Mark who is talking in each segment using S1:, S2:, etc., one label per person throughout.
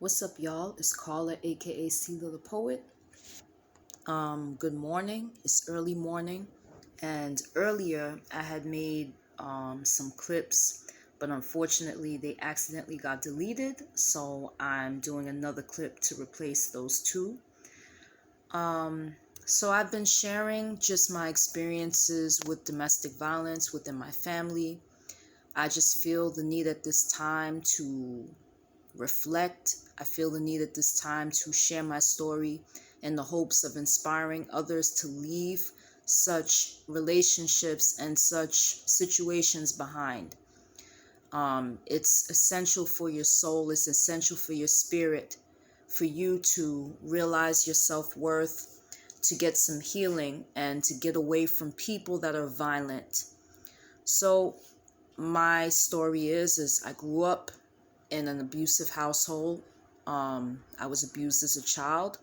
S1: What's up, y'all? It's Carla, aka Celia the Poet. Good morning. It's early morning, and earlier I had made some clips, but unfortunately they accidentally got deleted. So I'm doing another clip to replace those two. So I've been sharing just my experiences with domestic violence within my family. I just feel the need at this time to reflect. I feel the need at this time to share my story in the hopes of inspiring others to leave such relationships and such situations behind. It's essential for your soul, it's essential for your spirit, for you to realize your self-worth, to get some healing, and to get away from people that are violent. So my story is I grew up in an abusive household. I was abused as a child,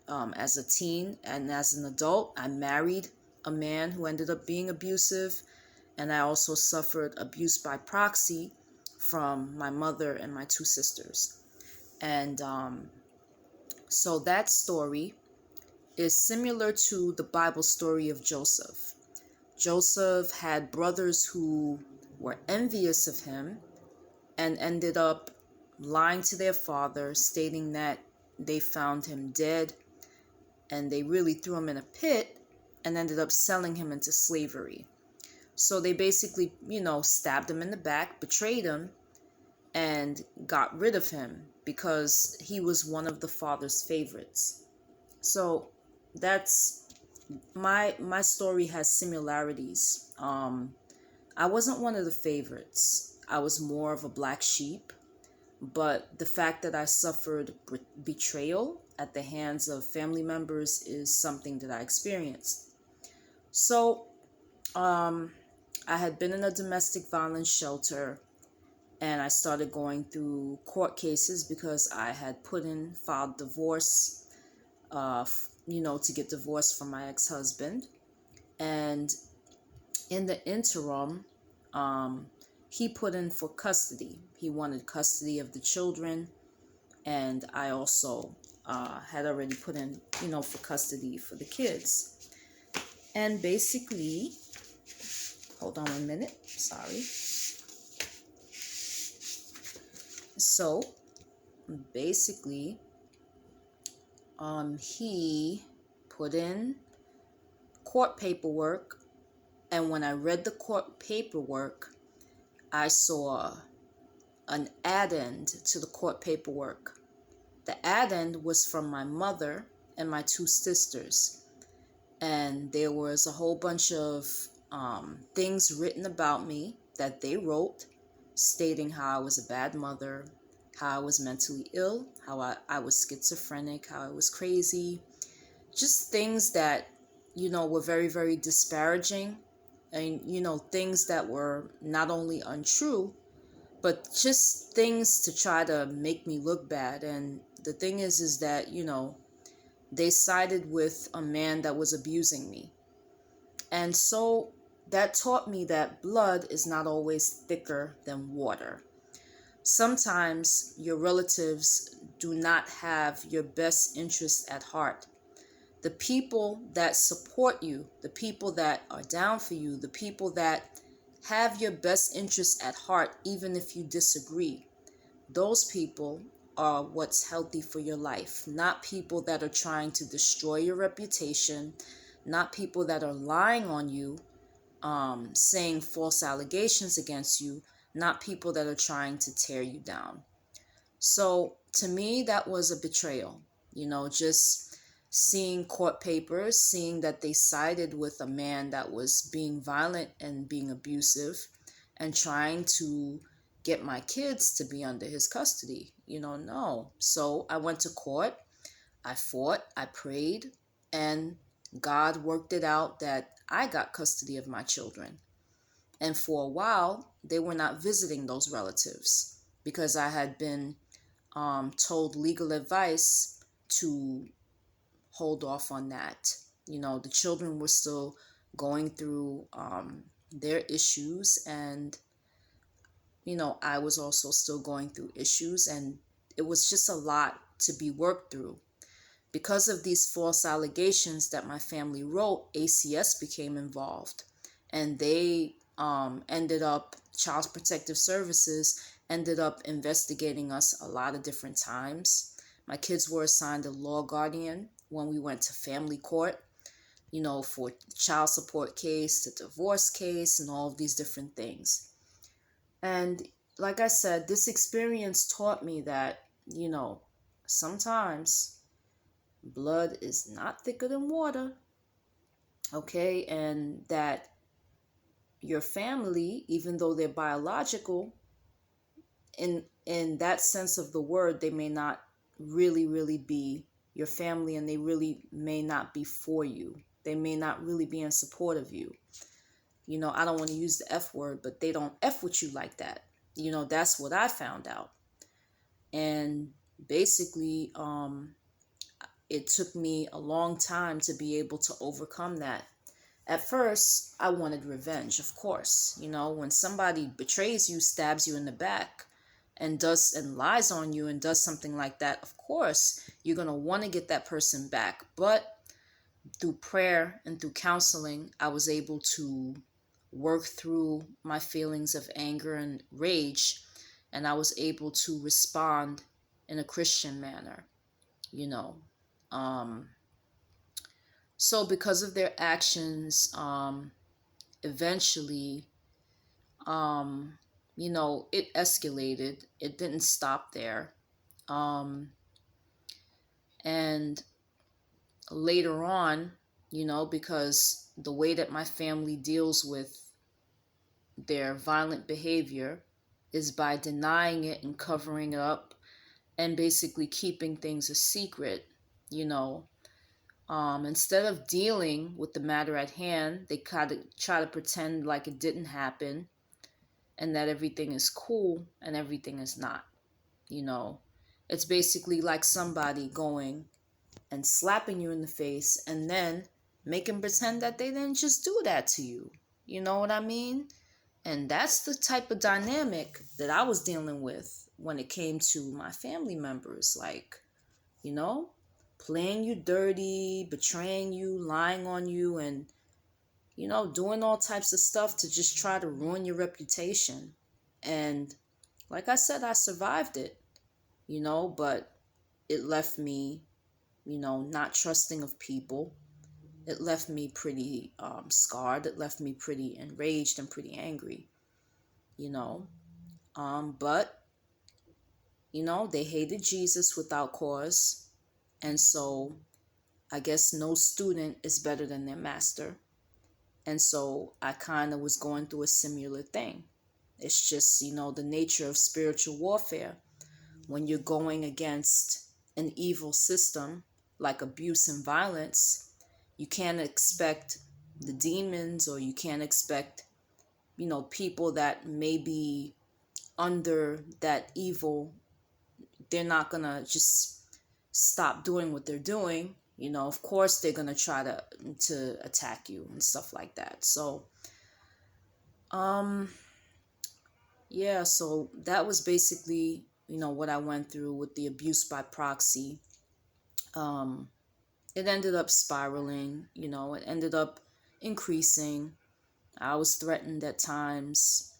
S1: as a teen, and as an adult. I married a man who ended up being abusive, and I also suffered abuse by proxy from my mother and my two sisters. And so that story is similar to the Bible story of Joseph. Joseph had brothers who were envious of him and ended up lying to their father, stating that they found him dead and they really threw him in a pit and ended up selling him into slavery. So they basically, stabbed him in the back, betrayed him, and got rid of him because he was one of the father's favorites. So that's my story has similarities. I wasn't one of the favorites. I was more of a black sheep. But the fact that I suffered betrayal at the hands of family members is something that I experienced. So, I had been in a domestic violence shelter, and I started going through court cases because I had filed divorce, to get divorced from my ex-husband. And in the interim, he put in for custody. He wanted custody of the children, and I also had already put in, for custody for the kids. And basically, hold on 1 minute, sorry. So basically, he put in court paperwork, and when I read the court paperwork, I saw an addend to the court paperwork. The addend was from my mother and my two sisters, and there was a whole bunch of things written about me that they wrote, stating how I was a bad mother, how I was mentally ill, how I was schizophrenic, how I was crazy, just things that, were very, very disparaging, and, things that were not only untrue, but just things to try to make me look bad. And the thing is that, they sided with a man that was abusing me. And so that taught me that blood is not always thicker than water. Sometimes your relatives do not have your best interest at heart. The people that support you, the people that are down for you, the people that have your best interest at heart, even if you disagree, those people are what's healthy for your life, not people that are trying to destroy your reputation, not people that are lying on you, saying false allegations against you, not people that are trying to tear you down. So to me, that was a betrayal, just seeing court papers, seeing that they sided with a man that was being violent and being abusive and trying to get my kids to be under his custody. No. So I went to court, I fought, I prayed, and God worked it out that I got custody of my children. And for a while, they were not visiting those relatives because I had been told legal advice to hold off on that. The children were still going through their issues, and I was also still going through issues, and it was just a lot to be worked through. Because of these false allegations that my family wrote, ACS became involved, and they ended up, Child Protective Services ended up investigating us a lot of different times. My kids were assigned a law guardian when we went to family court, for child support case, the divorce case, and all of these different things. And like I said, this experience taught me that, sometimes blood is not thicker than water, okay? And that your family, even though they're biological, in that sense of the word, they may not really be your family, and they really may not be for you. They may not really be in support of you. I don't want to use the F word, but they don't F with you like that. That's what I found out. And basically, it took me a long time to be able to overcome that. At first, I wanted revenge, of course. When somebody betrays you, stabs you in the back, and lies on you and does something like that, of course, you're going to want to get that person back. But through prayer and through counseling, I was able to work through my feelings of anger and rage, and I was able to respond in a Christian manner, you know. Um, so because of their actions, eventually, it escalated. It didn't stop there. And later on, because the way that my family deals with their violent behavior is by denying it and covering it up and basically keeping things a secret, you know. Instead of dealing with the matter at hand, they kind of try to pretend like it didn't happen and that everything is cool and everything is not, you know. It's basically like somebody going and slapping you in the face and then making pretend that they didn't just do that to you. You know what I mean? And that's the type of dynamic that I was dealing with when it came to my family members. Like, playing you dirty, betraying you, lying on you, and, doing all types of stuff to just try to ruin your reputation. And like I said, I survived it, but it left me, not trusting of people. It left me pretty scarred. It left me pretty enraged and pretty angry, you know. But, they hated Jesus without cause. And so I guess no student is better than their master. And so I kind of was going through a similar thing. It's just, the nature of spiritual warfare. When you're going against an evil system like abuse and violence, you can't expect the demons, or you can't expect, people that may be under that evil. They're not going to just stop doing what they're doing. Of course they're going to try to attack you and stuff like that. So, yeah, so that was basically, what I went through with the abuse by proxy. It ended up spiraling, it ended up increasing. I was threatened at times.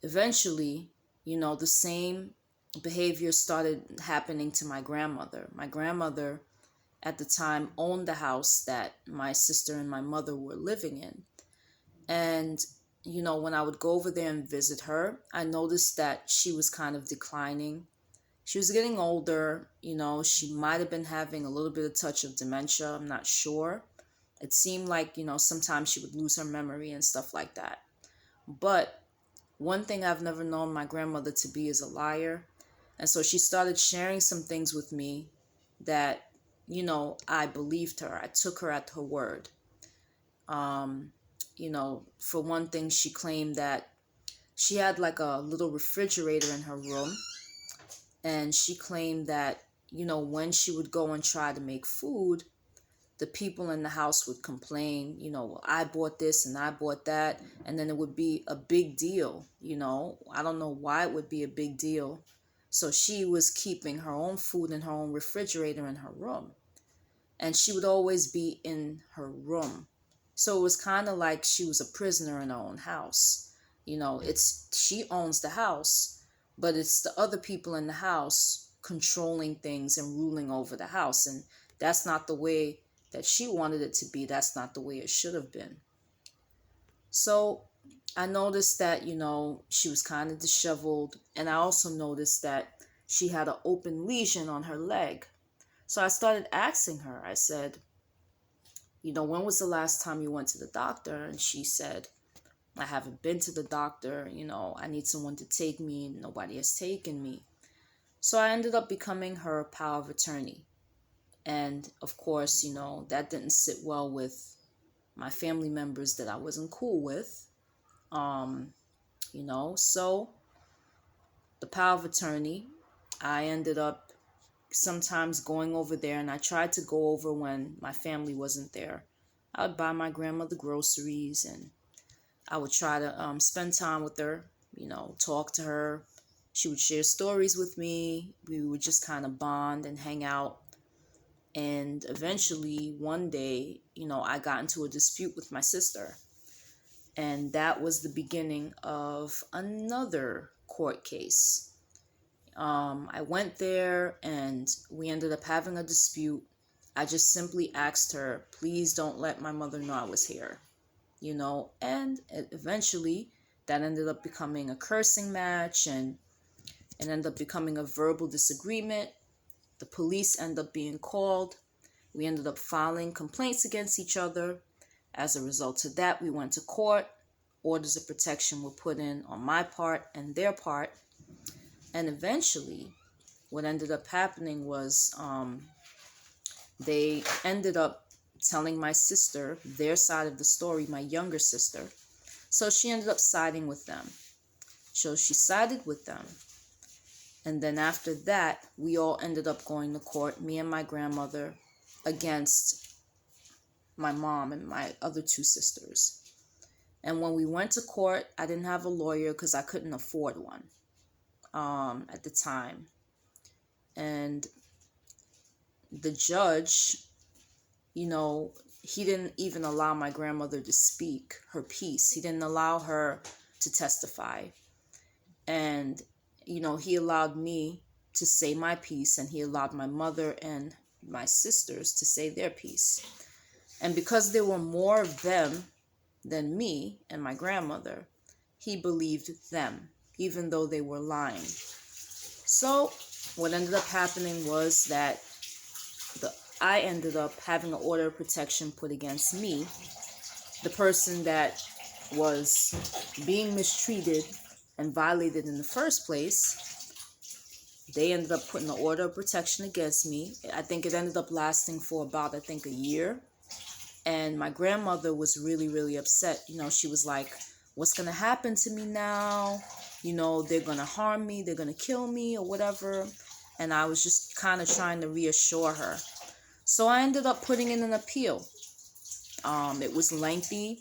S1: Eventually, the same behavior started happening to my grandmother. My grandmother at the time owned the house that my sister and my mother were living in. And, when I would go over there and visit her, I noticed that she was kind of declining. She was getting older, she might have been having a little bit of touch of dementia. I'm not sure. It seemed like, sometimes she would lose her memory and stuff like that. But one thing I've never known my grandmother to be is a liar. And so she started sharing some things with me that, I believed her. I took her at her word. For one thing, she claimed that she had like a little refrigerator in her room. And she claimed that, when she would go and try to make food, the people in the house would complain, well, I bought this and I bought that, and then it would be a big deal. I don't know why it would be a big deal. So she was keeping her own food in her own refrigerator in her room, and she would always be in her room. So it was kind of like she was a prisoner in her own house. She owns the house, but it's the other people in the house controlling things and ruling over the house. And that's not the way that she wanted it to be. That's not the way it should have been. So I noticed that, she was kind of disheveled. And I also noticed that she had an open lesion on her leg. So I started asking her, I said, when was the last time you went to the doctor? And she said, I haven't been to the doctor. I need someone to take me. Nobody has taken me. So I ended up becoming her power of attorney. And of course, that didn't sit well with my family members that I wasn't cool with. So the power of attorney, I ended up sometimes going over there, and I tried to go over when my family wasn't there. I would buy my grandmother groceries, and I would try to spend time with her, talk to her. She would share stories with me. We would just kind of bond and hang out. And eventually, one day, I got into a dispute with my sister. And that was the beginning of another court case. I went there and we ended up having a dispute. I just simply asked her, please don't let my mother know I was here. And eventually that ended up becoming a cursing match, and it ended up becoming a verbal disagreement. The police ended up being called. We ended up filing complaints against each other. As a result of that, we went to court. Orders of protection were put in on my part and their part. And eventually, what ended up happening was they ended up telling my sister their side of the story, my younger sister. So she ended up siding with them. So she sided with them. And then after that, we all ended up going to court, me and my grandmother, against my mom and my other two sisters. And when we went to court, I didn't have a lawyer because I couldn't afford one at the time. And the judge, he didn't even allow my grandmother to speak her piece. He didn't allow her to testify. And, he allowed me to say my piece, and he allowed my mother and my sisters to say their piece. And because there were more of them than me and my grandmother, he believed them, even though they were lying. So what ended up happening was that I ended up having an order of protection put against me. The person that was being mistreated and violated in the first place, they ended up putting an order of protection against me. I think it ended up lasting for about, a year. And my grandmother was really, really upset. She was like, what's going to happen to me now? They're going to harm me. They're going to kill me or whatever. And I was just kind of trying to reassure her. So I ended up putting in an appeal. It was lengthy.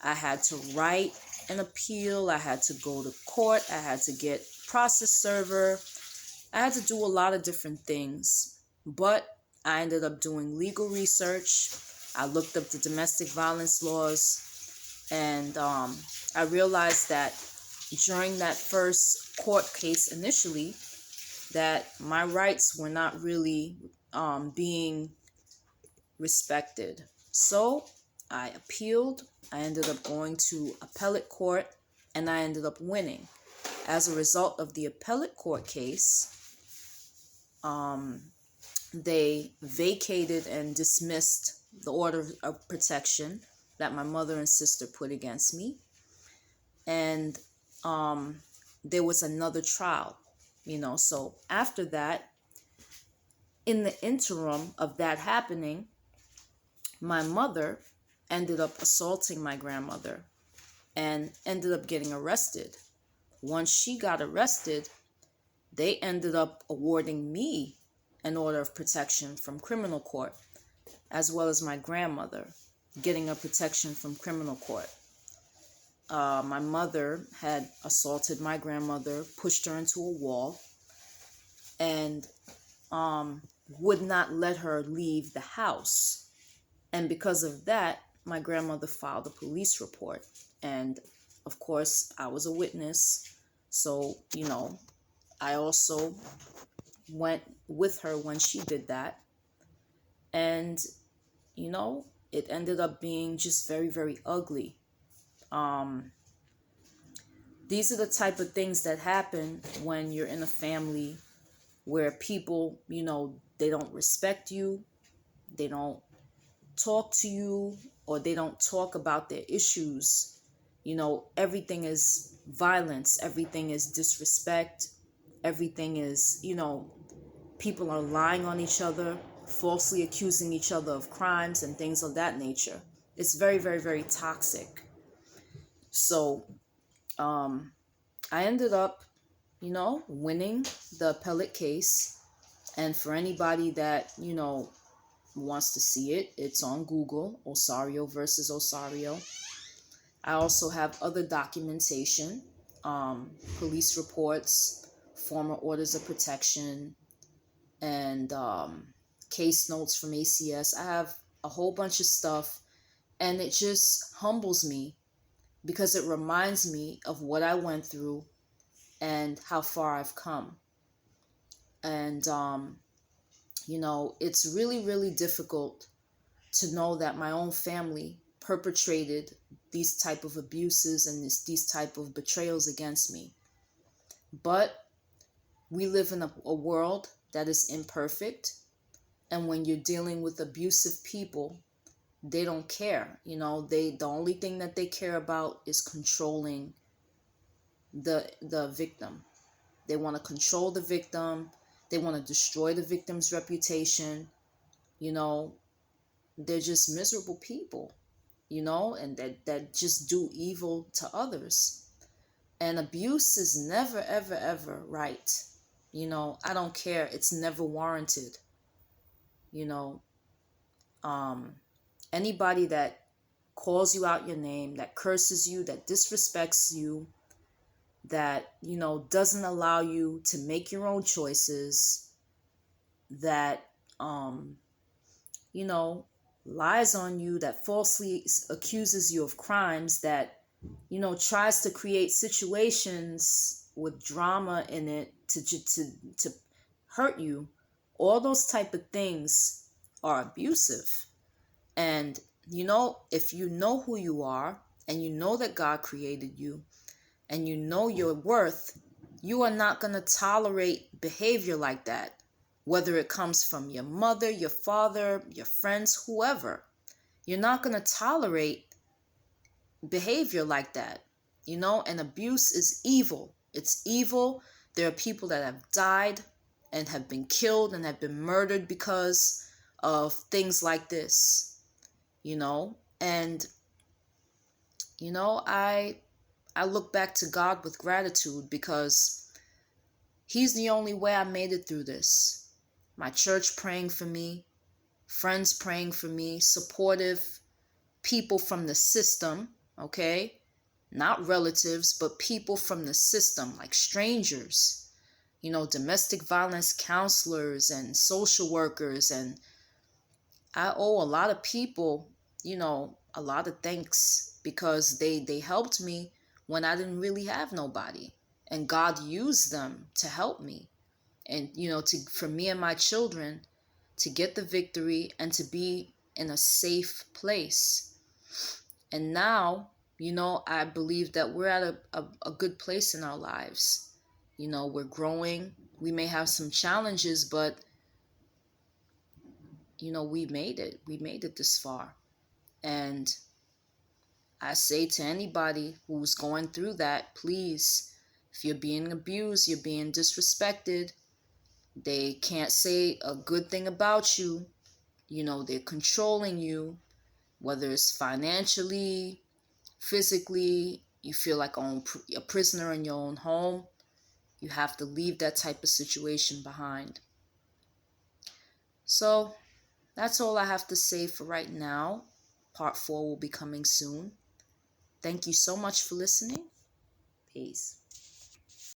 S1: I had to write an appeal. I had to go to court. I had to get process server. I had to do a lot of different things. But I ended up doing legal research. I looked up the domestic violence laws, and I realized that during that first court case initially, that my rights were not really being respected. So I appealed. I ended up going to appellate court, and I ended up winning. As a result of the appellate court case, they vacated and dismissed the order of protection that my mother and sister put against me. And there was another trial, So after that, in the interim of that happening, my mother ended up assaulting my grandmother and ended up getting arrested. Once she got arrested, they ended up awarding me an order of protection from criminal court. as well as my grandmother getting a protection from criminal court. My mother had assaulted my grandmother, pushed her into a wall, and would not let her leave the house. And because of that, my grandmother filed a police report. And of course, I was a witness. So, I also went with her when she did that. And, it ended up being just very, very ugly. These are the type of things that happen when you're in a family where people, they don't respect you, they don't talk to you, or they don't talk about their issues. Everything is violence, everything is disrespect, everything is, people are lying on each other, falsely accusing each other of crimes and things of that nature. It's very, very, very toxic. So, I ended up, winning the appellate case. And for anybody that, wants to see it, it's on Google, Osorio versus Osorio. I also have other documentation, police reports, former orders of protection, and case notes from ACS. I have a whole bunch of stuff, and it just humbles me because it reminds me of what I went through and how far I've come. And, it's really, really difficult to know that my own family perpetrated these type of abuses and these type of betrayals against me. But we live in a world that is imperfect. And when you're dealing with abusive people, they don't care. The only thing that they care about is controlling the victim. They want to control the victim. They want to destroy the victim's reputation. They're just miserable people, and that just do evil to others. And abuse is never, ever, ever right. I don't care. It's never warranted. Anybody that calls you out your name, that curses you, that disrespects you, that, doesn't allow you to make your own choices, that, lies on you, that falsely accuses you of crimes, that, tries to create situations with drama in it to hurt you. All those type of things are abusive. And, if you know who you are and you know that God created you and you know your worth, you are not going to tolerate behavior like that. Whether it comes from your mother, your father, your friends, whoever, you're not going to tolerate behavior like that. And abuse is evil. It's evil. There are people that have died and have been killed and have been murdered because of things like this, and, I look back to God with gratitude because He's the only way I made it through this. My church praying for me, friends praying for me, supportive people from the system, okay? Not relatives, but people from the system, like strangers, domestic violence counselors and social workers. And I owe a lot of people, a lot of thanks because they helped me when I didn't really have nobody. And God used them to help me. And, for me and my children to get the victory and to be in a safe place. And now, I believe that we're at a good place in our lives. We're growing. We may have some challenges, but, we made it. We made it this far. And I say to anybody who's going through that, please, if you're being abused, you're being disrespected, they can't say a good thing about you. They're controlling you, whether it's financially, physically, you feel like a prisoner in your own home. You have to leave that type of situation behind. So, That's all I have to say for right now. Part 4 will be coming soon. Thank you so much for listening. Peace.